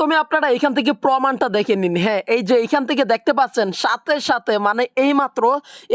প্রথমে আপনারা এখান থেকে প্রমাণটা দেখে নিন। হ্যাঁ, এই যে এখান থেকে দেখতে পাচ্ছেন সাথে সাথে মানে এইমাত্র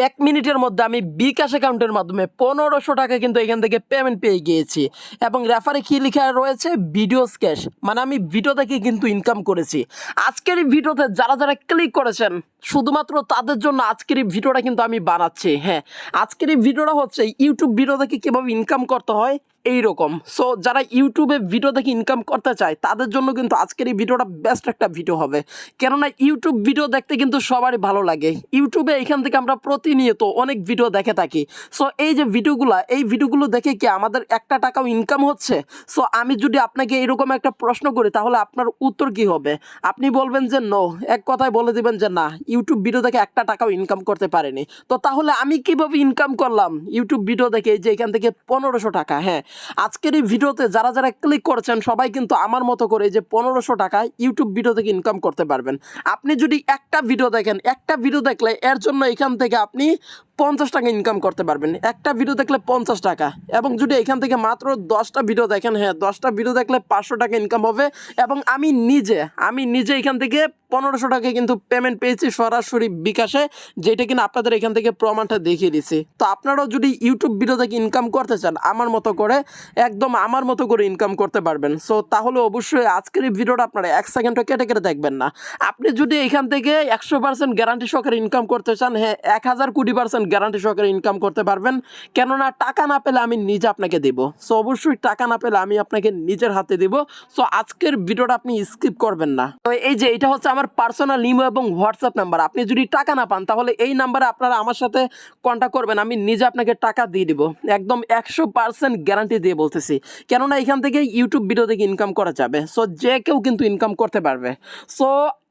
1 মিনিটের মধ্যে আমি বিকাশ অ্যাকাউন্টের মাধ্যমে 1500 টাকা কিন্তু এখান থেকে পেমেন্ট পেয়ে গিয়েছি। এবং রেফারে কি লেখা রয়েছে, ভিডিওস ক্যাশ, মানে আমি ভিডিও থেকে কিন্তু ইনকাম করেছি। আজকের এই ভিডিওতে যারা যারা ক্লিক করেছেন শুধুমাত্র তাদের জন্য আজকের এই ভিডিওটা কিন্তু আমি বানাচ্ছি। হ্যাঁ, আজকের এই ভিডিওটা হচ্ছে ইউটিউব ভিডিও থেকে কীভাবে ইনকাম করতে হয় এইরকম। সো যারা ইউটিউবে ভিডিও দেখে ইনকাম করতে চায় তাদের জন্য কিন্তু আজকের এই ভিডিওটা বেস্ট একটা ভিডিও হবে। কেননা ইউটিউব ভিডিও দেখতে কিন্তু সবারই ভালো লাগে। ইউটিউবে এখান থেকে আমরা প্রতিনিয়ত অনেক ভিডিও দেখে থাকি। সো এই যে ভিডিওগুলো দেখে কি আমাদের একটা টাকাও ইনকাম হচ্ছে? সো আমি যদি আপনাকে এরকম একটা প্রশ্ন করি তাহলে আপনার উত্তর কি হবে? আপনি বলবেন যে নো, এক কথায় বলে দিবেন যে না, ইউটিউব ভিডিও দেখে একটা টাকাও ইনকাম করতে পারেনি। তো তাহলে আমি কিভাবে ইনকাম করলাম ইউটিউব ভিডিও দেখে? এই যে এখান থেকে 1500 টাকা। হ্যাঁ, আজকের এই ভিডিওতে যারা যারা ক্লিক করেছেন সবাই কিন্তু আমার মতো করে যে 1500 টাকা ইউটিউব ভিডিও থেকে ইনকাম করতে পারবেন। আপনি যদি একটা ভিডিও দেখেন, একটা ভিডিও দেখলে এর জন্য এখান থেকে আপনি 50 টাকা ইনকাম করতে পারবেন। একটা ভিডিও দেখলে 50 টাকা। এবং যদি এখান থেকে মাত্র 10টা ভিডিও দেখেন, হ্যাঁ 10টা ভিডিও দেখলে 500 টাকা ইনকাম হবে। এবং আমি নিজে এখান থেকে 1500 টাকা কিন্তু পেমেন্ট পেয়েছি সরাসরি বিকাশে, যেটা কিনা আপনাদের এখান থেকে প্রমাণটা দেখিয়ে দিছি। তো আপনারাও যদি ইউটিউব ভিডিও থেকে ইনকাম করতে চান আমার মতো করে, একদম আমার মতো করে ইনকাম করতে পারবেন। সো তাহলে অবশ্যই আজকের এই ভিডিওটা আপনারা 1 সেকেন্ডও কেটে কেটে দেখবেন না। আপনি যদি এখান থেকে 100% গ্যারান্টি সহকারে ইনকাম করতে চান, হ্যাঁ 1000 কোটি % গ্যারান্টি সহকারে ইনকাম করতে পারবেন। কেননা টাকা না পেলে আমি নিজে আপনাকে দেব। সো অবশ্যই টাকা না পেলে আমি আপনাকে নিজের হাতে দেব। সো আজকের ভিডিওটা আপনি স্কিপ করবেন না। তো এই যে এটা হচ্ছে আমার পার্সোনাল ইমো এবং হোয়াটসঅ্যাপ নাম্বার। আপনি যদি টাকা না পান তাহলে এই নাম্বারে আপনারা আমার সাথে কন্ট্যাক্ট করবেন, আমি নিজে আপনাকে টাকা দিয়ে দিব। একদম 100% গ্যারান্টি দিয়ে বলতেছি। কেননা এখান থেকে ইউটিউব ভিডিও থেকে ইনকাম করা যাবে। সো যে কেউ কিন্তু ইনকাম করতে পারবে। সো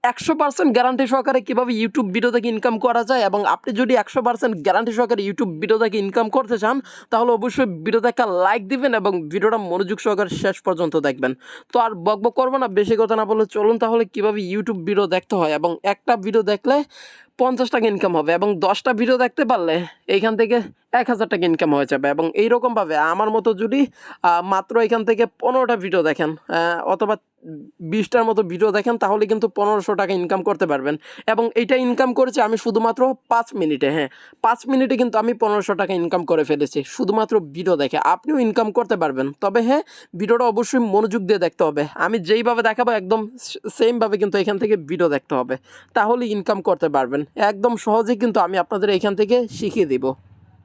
100% গ্যারান্টি সহকারে কীভাবে ইউটিউব ভিডিও থেকে ইনকাম করা যায়, এবং আপনি যদি 100% গ্যারান্টি সহকারে ইউটিউব ভিডিও থেকে ইনকাম করতে চান তাহলে অবশ্যই ভিডিওতে একটা লাইক দিবেন এবং ভিডিওটা মনোযোগ সহকারে শেষ পর্যন্ত দেখবেন। তো আর বকবক করবো না, বেশি কথা না বলে চলুন তাহলে কীভাবে ইউটিউব ভিডিও দেখতে হয়। এবং একটা ভিডিও দেখলে 50 টাকা ইনকাম হবে, এবং 10টা ভিডিও দেখতে পারলে এইখান থেকে 1000 টাকা ইনকাম হয়ে যাবে। এবং এইরকমভাবে আমার মতো যদি মাত্র এখান থেকে 15টা ভিডিও দেখেন অথবা 20টার মতো ভিডিও দেখেন তাহলে কিন্তু 1500 টাকা ইনকাম করতে পারবেন। এবং এইটা ইনকাম করেছি আমি শুধুমাত্র 5 মিনিটে। হ্যাঁ 5 মিনিটে কিন্তু আমি 1500 টাকা ইনকাম করে ফেলেছি শুধুমাত্র ভিডিও দেখে। আপনিও ইনকাম করতে পারবেন, তবে হ্যাঁ ভিডিওটা অবশ্যই মনোযোগ দিয়ে দেখতে হবে। আমি যেইভাবে দেখাবো একদম সেমভাবে কিন্তু এখান থেকে ভিডিও দেখতে হবে, তাহলে ইনকাম করতে পারবেন। একদম সহজেই কিন্তু আমি আপনাদের এখান থেকে শিখিয়ে দিব।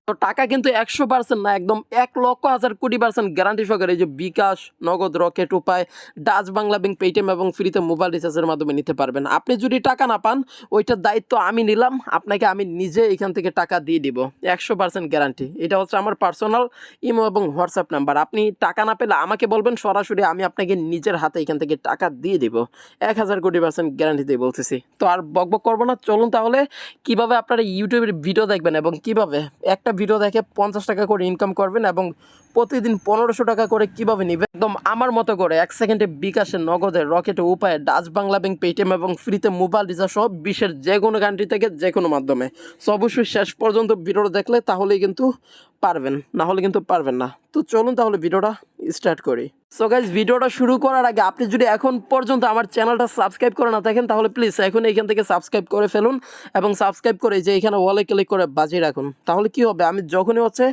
তো টাকা কিন্তু 100% না, একদম 1,00,000 কোটি% গ্যারান্টি সহকারে এই যে বিকাশ, নগদ, রকেট, উপায়, ডাচ বাংলা ব্যাংক, পেটিএম এবং ফ্রিতে মোবাইল রিচার্জের মাধ্যমে নিতে পারবেন। আপনি যদি টাকা না পান ওইটার দায়িত্ব আমি নিলাম, আপনাকে আমি নিজে এখান থেকে টাকা দিয়ে দিব। 100% গ্যারান্টি। এটা হচ্ছে আমার পার্সোনাল ইমো এবং হোয়াটসঅ্যাপ নাম্বার। আপনি টাকা না পেলে আমাকে বলবেন, সরাসরি আমি আপনাকে নিজের হাতে এখান থেকে টাকা দিয়ে দিব। 1000 কোটি% গ্যারান্টি দিয়ে বলতেছি। তো আর বকবক করবো না, চলুন তাহলে কীভাবে আপনারা ইউটিউবের ভিডিও দেখবেন এবং কীভাবে একটা ভিডিও দেখে 50 টাকা করে ইনকাম করবেন এবং প্রতিদিন 1500 টাকা করে কিভাবে নেবেন একদম আমার মতো করে 1 সেকেন্ডে বিকাশে, নগদে, রকেটে, উপায়ে, ডাচ বাংলা ব্যাংক, পেটিএম এবং ফ্রিতে মোবাইল রিচার্জ সহ বিশ্বের যে কোনো কান্ট্রি থেকে যে কোনো মাধ্যমে। সো অবশ্যই শেষ পর্যন্ত ভিডিওটা দেখলে তাহলেই কিন্তু পারবেন, না হলে কিন্তু পারবেন না। তো চলুন তাহলে ভিডিওটা স্টার্ট করি। সো গাইজ, ভিডিওটা শুরু করার আগে আপনি যদি এখন পর্যন্ত আমার চ্যানেলটা সাবস্ক্রাইব করে না থাকেন তাহলে প্লিজ এখন এইখান থেকে সাবস্ক্রাইব করে ফেলুন এবং সাবস্ক্রাইব করে যে এখানে ওয়ালে ক্লিক করে বাজিয়ে রাখুন। তাহলে কি হবে, আমি যখনই হচ্ছে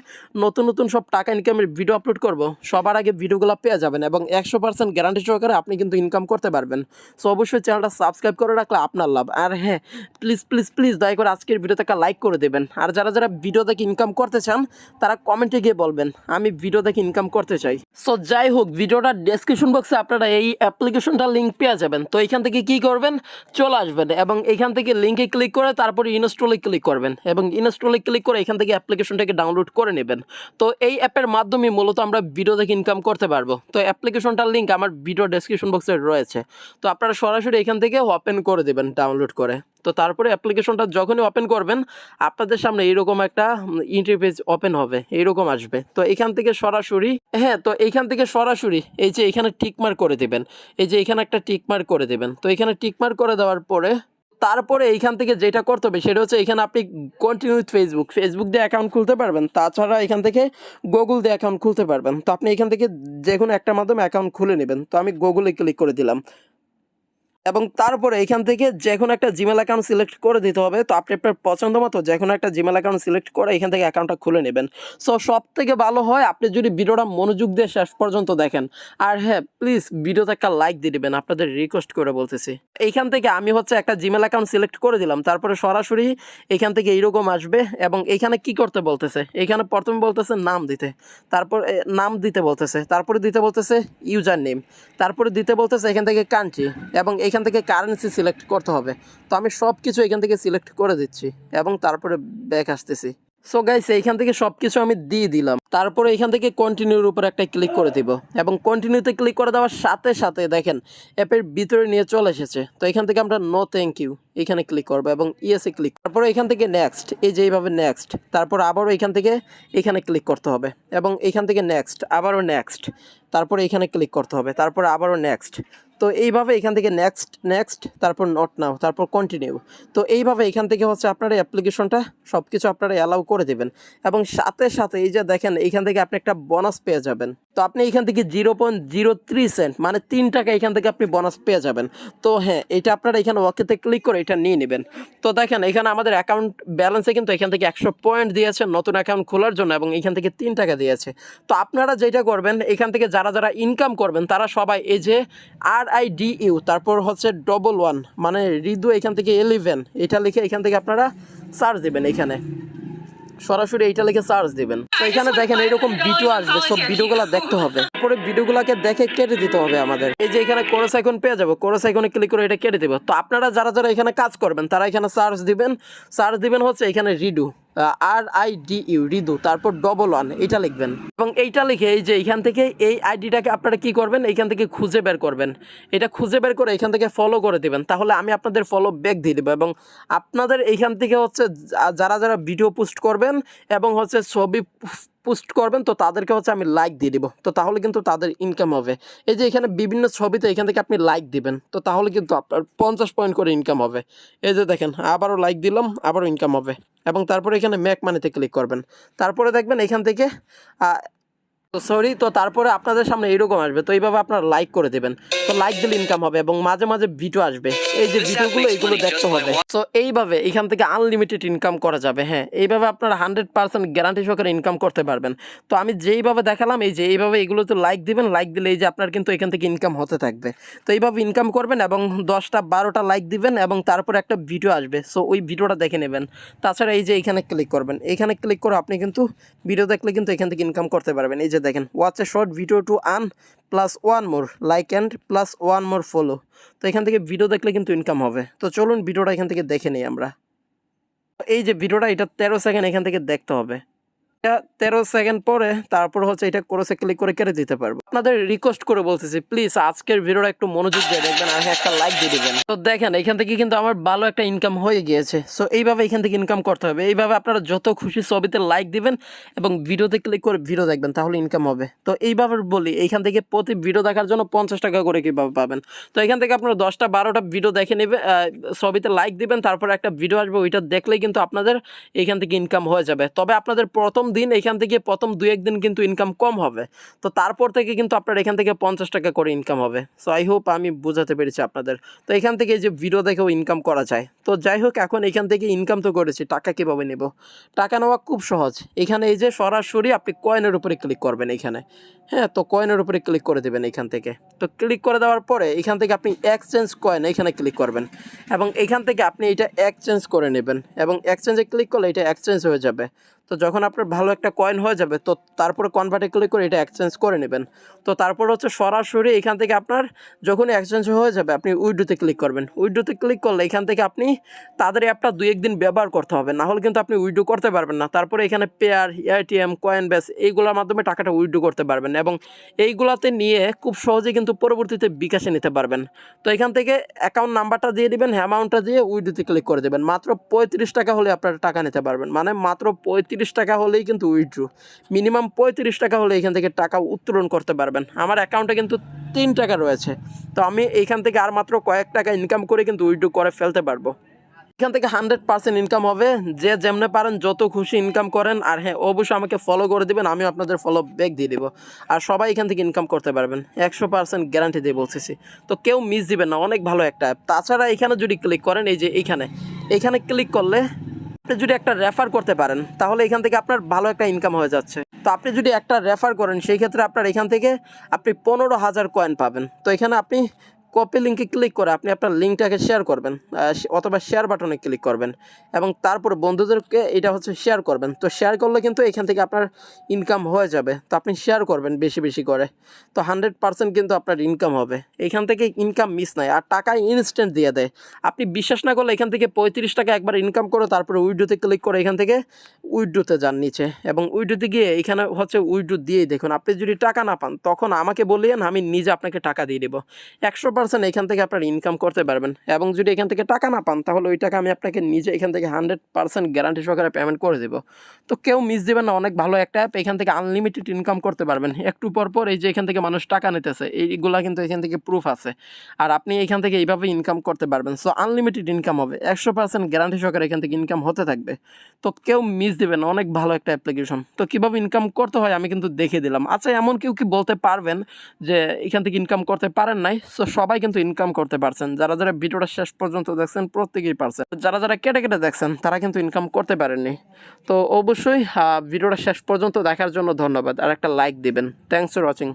নতুন নতুন সব টাকা ইনকামের ভিডিও আপলোড করব সবার আগে ভিডিওগুলো পেয়ে যাবেন এবং 100% গ্যারান্টি সহকারে আপনি কিন্তু ইনকাম করতে পারবেন। সো অবশ্যই চ্যানেলটা সাবস্ক্রাইব করে রাখলে আপনার লাভ। আর হ্যাঁ, প্লিজ প্লিজ প্লিজ দয়া করে আজকের ভিডিওতে একটা লাইক করে দেবেন। আর যারা যারা ভিডিও দেখে ইনকাম করতে চান তারা কমেন্টে গিয়ে বলবেন আমি ভিডিও দেখে ইনকাম করতে চাই। সো যাই হোক, ভিডিওটার ডেসক্রিপশন বক্সে আপনারা এই অ্যাপ্লিকেশনটার লিঙ্ক পেয়ে যাবেন। তো এখান থেকে কি করবেন, চলে আসবেন এবং এখান থেকে লিঙ্কে ক্লিক করে তারপরে ইনস্টলে ক্লিক করবেন এবং ইনস্টলে ক্লিক করে এখান থেকে অ্যাপ্লিকেশনটাকে ডাউনলোড করে নেবেন। তো এই অ্যাপের মাধ্যমে মূলত আমরা ভিডিও দেখে ইনকাম করতে পারবো। তো অ্যাপ্লিকেশনটার লিঙ্ক আমার ভিডিও ডেসক্রিপশন বক্সে রয়েছে। তো আপনারা সরাসরি এখান থেকে ওপেন করে দেবেন ডাউনলোড করে। তো তারপরে অ্যাপ্লিকেশনটা যখনই ওপেন করবেন আপনাদের সামনে এইরকম একটা ইন্টারফেস ওপেন হবে, এইরকম আসবে। তো এখান থেকে সরাসরি এইখান থেকে সরাসরি এই যে এখানে টিকমার্ক করে দেবেন, এই যে এখানে একটা টিকমার্ক করে দেবেন। তো এখানে টিকমার্ক করে দেওয়ার পরে তারপরে এইখান থেকে যেটা করতে হবে সেটা হচ্ছে এখানে আপনি কন্টিনিউ উইথ ফেসবুক দিয়ে অ্যাকাউন্ট খুলতে পারবেন, তাছাড়া এখান থেকে গুগল দিয়ে অ্যাকাউন্ট খুলতে পারবেন। তো আপনি এখান থেকে যে কোনো একটা মাধ্যমে অ্যাকাউন্ট খুলে নেবেন। তো আমি গুগলে ক্লিক করে দিলাম। এবং তারপরে এখান থেকে যে কোনো একটা জিমেল অ্যাকাউন্ট সিলেক্ট করে দিতে হবে। তো আপনি আপনার পছন্দ মতো যে কোনো একটা জিমেল অ্যাকাউন্ট সিলেক্ট করে এখান থেকে অ্যাকাউন্টটা খুলে নেবেন। সো সব থেকে ভালো হয় আপনি যদি ভিডিওটা মনোযোগ দিয়ে শেষ পর্যন্ত দেখেন। আর হ্যাঁ, প্লিজ ভিডিওতে একটা লাইক দিয়ে দিবেন, আপনাদের রিকোয়েস্ট করে বলতেছি। এইখান থেকে আমি হচ্ছে একটা জিমেল অ্যাকাউন্ট সিলেক্ট করে দিলাম, তারপরে সরাসরি এখান থেকে এইরকম আসবে এবং এখানে কি করতে বলতেছে, এখানে প্রথমে বলতেছে নাম দিতে, তারপর নাম দিতে বলতেছে, তারপরে দিতে বলতেছে ইউজার নেম, তারপরে দিতে বলতেছে এখান থেকে কান্ট্রি এবং এখান থেকে কারেন্সি সিলেক্ট করতে হবে। তো আমি সব কিছু এখান থেকে সিলেক্ট করে দিচ্ছি এবং তারপরে ব্যাক আসতেছি। সো গাইস, এইখান থেকে সব কিছু আমি দিয়ে দিলাম, তারপরে এখান থেকে কন্টিনিউর উপর একটা ক্লিক করে দিব এবং কন্টিনিউতে ক্লিক করে দেওয়ার সাথে সাথে দেখেন অ্যাপের ভিতরে নিয়ে চলে এসেছে। তো এখান থেকে আমরা নো থ্যাংক ইউ এখানে ক্লিক করবো এবং ইয়েসে ক্লিক, তারপরে এখান থেকে নেক্সট, এই যে এইভাবে নেক্সট, তারপর আবারও এখান থেকে এখানে ক্লিক করতে হবে এবং এখান থেকে নেক্সট, আবারও নেক্সট, তারপরে এখানে ক্লিক করতে হবে, তারপর আবারও নেক্সট। তো এইভাবে এখান থেকে নেক্সট নেক্সট, তারপর নট নাও, তারপর কন্টিনিউ। তো এইভাবে এখান থেকে হচ্ছে আপনার অ্যাপ্লিকেশনটা সব কিছু আপনারা অ্যালাউ করে দেবেন এবং সাথে সাথে এই যে দেখেন এখান থেকে আপনি একটা বোনাস পেয়ে যাবেন। তো আপনি এখান থেকে 0.03 সেন্ট মানে 3 টাকা এখান থেকে আপনি বোনাস পেয়ে যাবেন। তো হ্যাঁ, এটা আপনারা এখানে ওকেতে ক্লিক করে এটা নিয়ে নেবেন। তো দেখেন এখানে আমাদের অ্যাকাউন্ট ব্যালেন্সে কিন্তু এখান থেকে 100 পয়েন্ট দিয়েছে নতুন অ্যাকাউন্ট খোলার জন্য এবং এখান থেকে 3 টাকা দিয়েছে। তো আপনারা যেটা করবেন এখান থেকে যারা যারা ইনকাম করবেন তারা সবাই এই যে RIDU তারপর হচ্ছে 11 মানে রিদু এখান থেকে 11 এটা লিখে এখান থেকে আপনারা সার্চ দেবেন, এখানে সরাসরি এইটা লিখে সার্চ দিবেন। তো এখানে দেখেন এরকম ভিডিও আসবে, সব ভিডিওগুলো দেখতে হবে, তারপরে ভিডিওগুলোকে দেখে কেটে দিতে হবে আমাদের। এই যে এখানে কোরাস আইকন পেয়ে যাবো, কোরাস আইকনে ক্লিক করে এটা কেটে দেবো। তো আপনারা যারা যারা এখানে কাজ করবেন তারা এখানে সার্চ দিবেন হচ্ছে এখানে রিডু, RIDU রিদু, তারপর 11 এটা লিখবেন এবং এইটা লিখে এই যে এইখান থেকে এই আইডিটাকে আপনারা কি করবেন এইখান থেকে খুঁজে বের করবেন। এটা খুঁজে বের করে এখান থেকে ফলো করে দেবেন, তাহলে আমি আপনাদের ফলো ব্যাক দিয়ে দেবো এবং আপনাদের এইখান থেকে হচ্ছে যারা যারা ভিডিও পোস্ট করবেন এবং হচ্ছে ছবি পোস্ট করবেন তো তাদেরকে হচ্ছে আমি লাইক দিয়ে দিব। তো তাহলে কিন্তু তাদের ইনকাম হবে। এই যে এখানে বিভিন্ন ছবিতে এখান থেকে আপনি লাইক দিবেন, তো তাহলে কিন্তু আপনার 50 পয়েন্ট করে ইনকাম হবে। এই যে দেখেন আবারও লাইক দিলাম, আবারও ইনকাম হবে এবং তারপরে এখানে ম্যাক মানিতে ক্লিক করবেন, তারপরে দেখবেন এখান থেকে তো সরি, তো তারপরে আপনাদের সামনে এইরকম আসবে। তো এইভাবে আপনারা লাইক করে দেবেন, তো লাইক দিলে ইনকাম হবে এবং মাঝে মাঝে ভিডিও আসবে, এই যে ভিডিওগুলো এইগুলো দেখতে হবে। তো এইভাবে এখান থেকে আনলিমিটেড ইনকাম করা যাবে। হ্যাঁ, এইভাবে আপনারা 100% গ্যারান্টি সহকারে ইনকাম করতে পারবেন। তো আমি যেইভাবে দেখালাম এই যে এইভাবে এগুলোতে লাইক দিবেন, লাইক দিলে এই যে আপনার কিন্তু এখান থেকে ইনকাম হতে থাকবে। তো এইভাবে ইনকাম করবেন এবং 10টা 12টা লাইক দিবেন এবং তারপরে একটা ভিডিও আসবে, সো ওই ভিডিওটা দেখে নেবেন। তাছাড়া এই যে এখানে ক্লিক করবেন, এখানে ক্লিক করে আপনি কিন্তু ভিডিও দেখলে কিন্তু এখান থেকে ইনকাম করতে পারবেন। এই যে দেখেন watch a short video to earn +1 more like and +1 more follow. তো এখান থেকে ভিডিও দেখলে কিন্তু ইনকাম হবে। তো চলুন ভিডিওটা এখান থেকে দেখে নিই আমরা। এই যে ভিডিওটা এটা 13 সেকেন্ড এখান থেকে দেখতে হবে। 13 সেকেন্ড পরে তারপর হচ্ছে এটা ক্রসে ক্লিক করে কেটে দিতে পারবো। আপনাদের রিকোয়েস্ট করে বলতেছি প্লিজ আজকের ভিডিওটা একটু মনোযোগ দিয়ে দেখবেন আর একটা লাইক দিয়ে দিবেন। তো দেখেন এখান থেকে কিন্তু আমার ভালো একটা ইনকাম হয়ে গিয়েছে। সো এইভাবে এখান থেকে ইনকাম করতে হবে। এইভাবে আপনারা যত খুশি ছবিতে লাইক দিবেন এবং ভিডিওতে ক্লিক করে ভিডিও দেখবেন, তাহলে ইনকাম হবে। তো এইভাবে বলি এইখান থেকে প্রতি ভিডিও দেখার জন্য 50 টাকা করে কীভাবে পাবেন। তো এখান থেকে আপনারা 10টা 12টা ভিডিও দেখে নেবে, ছবিতে লাইক দিবেন, তারপর একটা ভিডিও আসবে, ওইটা দেখলেই কিন্তু আপনাদের এইখান থেকে ইনকাম হয়ে যাবে। তবে আপনাদের প্রথম দিন এখান থেকে প্রথম 2-1 দিন কিন্তু ইনকাম কম হবে। তো তারপর থেকে কিন্তু আপনার এখান থেকে 50 টাকা করে ইনকাম হবে। সো আই হোপ আমি বোঝাতে পেরেছি আপনাদের। তো এখান থেকে যে ভিডিও দেখেও ইনকাম করা যায়। তো যাই হোক, এখন এখান থেকে ইনকাম তো করেছি, টাকা কীভাবে নেব? টাকা নেওয়া খুব সহজ। এখানে এই যে সরাসরি আপনি কয়েনের উপরে ক্লিক করবেন এখানে। হ্যাঁ, তো কয়েনের উপরে ক্লিক করে দেবেন এখান থেকে। তো ক্লিক করে দেওয়ার পরে এখান থেকে আপনি এক্সচেঞ্জ কয়েন এখানে ক্লিক করবেন এবং এখান থেকে আপনি এটা এক্সচেঞ্জ করে নেবেন এবং এক্সচেঞ্জে ক্লিক করলে এটা এক্সচেঞ্জ হয়ে যাবে। তো যখন আপনার ভালো একটা কয়েন হয়ে যাবে তো তারপরে কনভার্টে ক্লিক করে এটা এক্সচেঞ্জ করে নেবেন। তো তারপর হচ্ছে সরাসরি এখান থেকে আপনার যখন এক্সচেঞ্জ হয়ে যাবে আপনি উইড্রোতে ক্লিক করবেন। উইড্রোতে ক্লিক করলে এখান থেকে আপনি তাদের অ্যাপটা 2-1 দিন ব্যবহার করতে হবে, না হলে কিন্তু আপনি উইড্রো করতে পারবেন না। তারপরে এখানে পেয়ার, এটিএম, কয়েন বেস এইগুলোর মাধ্যমে টাকাটা উইড্রো করতে পারবেন এবং এইগুলাতে নিয়ে খুব সহজে কিন্তু পরবর্তীতে বিকাশে নিতে পারবেন। তো এখান থেকে অ্যাকাউন্ট নাম্বারটা দিয়ে দিবেন, অ্যামাউন্টটা দিয়ে উইড্রোতে ক্লিক করে দেবেন। মাত্র 35 টাকা হলে আপনারা টাকা নিতে পারবেন, মানে মাত্র 35 টাকা হলেই কিন্তু উইথড্র, মিনিমাম 35 টাকা হলে এখান থেকে টাকা উত্তোলন করতে পারবেন। আমার অ্যাকাউন্টে কিন্তু 3 টাকা রয়েছে, তো আমি এইখান থেকে আর মাত্র কয়েক টাকা ইনকাম করে কিন্তু উইথড্র করে ফেলতে পারবো। এখান থেকে 100% ইনকাম হবে। যে যেমনে পারেন যত খুশি ইনকাম করেন। আর হ্যাঁ, অবশ্যই আমাকে ফলো করে দিবেন, আমিও আপনাদের ফলো ব্যাক দিয়ে দিব। আর সবাই এখান থেকে ইনকাম করতে পারবেন, 100% গ্যারান্টি দিয়ে বলতেছি। তো কেউ মিস দিবেন না, অনেক ভালো একটা অ্যাপ। তাছাড়া এখানে যদি ক্লিক করেন, এই যে এইখানে ক্লিক করলে আপনি যদি একটা রেফার করতে পারেন তাহলে এখান থেকে আপনার ভালো একটা ইনকাম হয়ে যাচ্ছে। তো আপনি যদি একটা রেফার করেন সেই ক্ষেত্রে আপনার এখান থেকে আপনি 15,000 কয়েন পাবেন। তো এখানে আপনি কপি লিঙ্কে ক্লিক করে আপনি আপনার লিঙ্কটাকে শেয়ার করবেন, অথবা শেয়ার বাটনে ক্লিক করবেন এবং তারপরে বন্ধুদেরকে এটা হচ্ছে শেয়ার করবেন। তো শেয়ার করলে কিন্তু এখান থেকে আপনার ইনকাম হয়ে যাবে। তো আপনি শেয়ার করবেন বেশি বেশি করে, তো 100% কিন্তু আপনার ইনকাম হবে। এখান থেকে ইনকাম মিস নাই, আর টাকা ইনস্ট্যান্ট দিয়ে দেয়। আপনি বিশ্বাস না করলে এখান থেকে 35 টাকা একবার ইনকাম করে তারপরে উইড্রোতে ক্লিক করে এখান থেকে উইড্রোতে যান নিচে, এবং উইড্রোতে গিয়ে এখানে হচ্ছে উইড্রো দিয়েই দেখুন। আপনি যদি টাকা না পান তখন আমাকে বলিয়েন, আমি নিজে আপনাকে টাকা দিয়ে দেবো। 100% এখান থেকে আপনার ইনকাম করতে পারবেন। এবং যদি এখান থেকে টাকা না পান তাহলে ওই টাকা আমি আপনাকে নিজে এখান থেকে 100% গ্যারান্টি সহকারে পেমেন্ট করে দেবো। তো কেউ মিস দেবেন না, অনেক ভালো একটা অ্যাপ। এখান থেকে আনলিমিটেড ইনকাম করতে পারবেন। একটু পর এই যে এখান থেকে মানুষ টাকা নিতেছে, এইগুলা কিন্তু এখান থেকে প্রুফ আছে। আর আপনি এখান থেকে এইভাবে ইনকাম করতে পারবেন। সো আনলিমিটেড ইনকাম হবে, 100% গ্যারান্টি সহকারে এখান থেকে ইনকাম হতে থাকবে। তো কেউ মিস দেবেন না, অনেক ভালো একটা অ্যাপ্লিকেশন। তো কীভাবে ইনকাম করতে হয় আমি কিন্তু দেখিয়ে দিলাম। আচ্ছা, এমন কেউ কি বলতে পারবেন যে এখান থেকে ইনকাম করতে পারেন নাই? সো সবাই কিন্তু ইনকাম করতে পারছেন। যারা যারা ভিডিওটা শেষ পর্যন্ত দেখছেন প্রত্যেকেই পারছেন। যারা যারা কেটে কেটে দেখছেন তারা কিন্তু ইনকাম করতে পারেননি। তো অবশ্যই ভিডিওটা শেষ পর্যন্ত দেখার জন্য ধন্যবাদ, আর একটা লাইক দিবেন। Thanks for watching.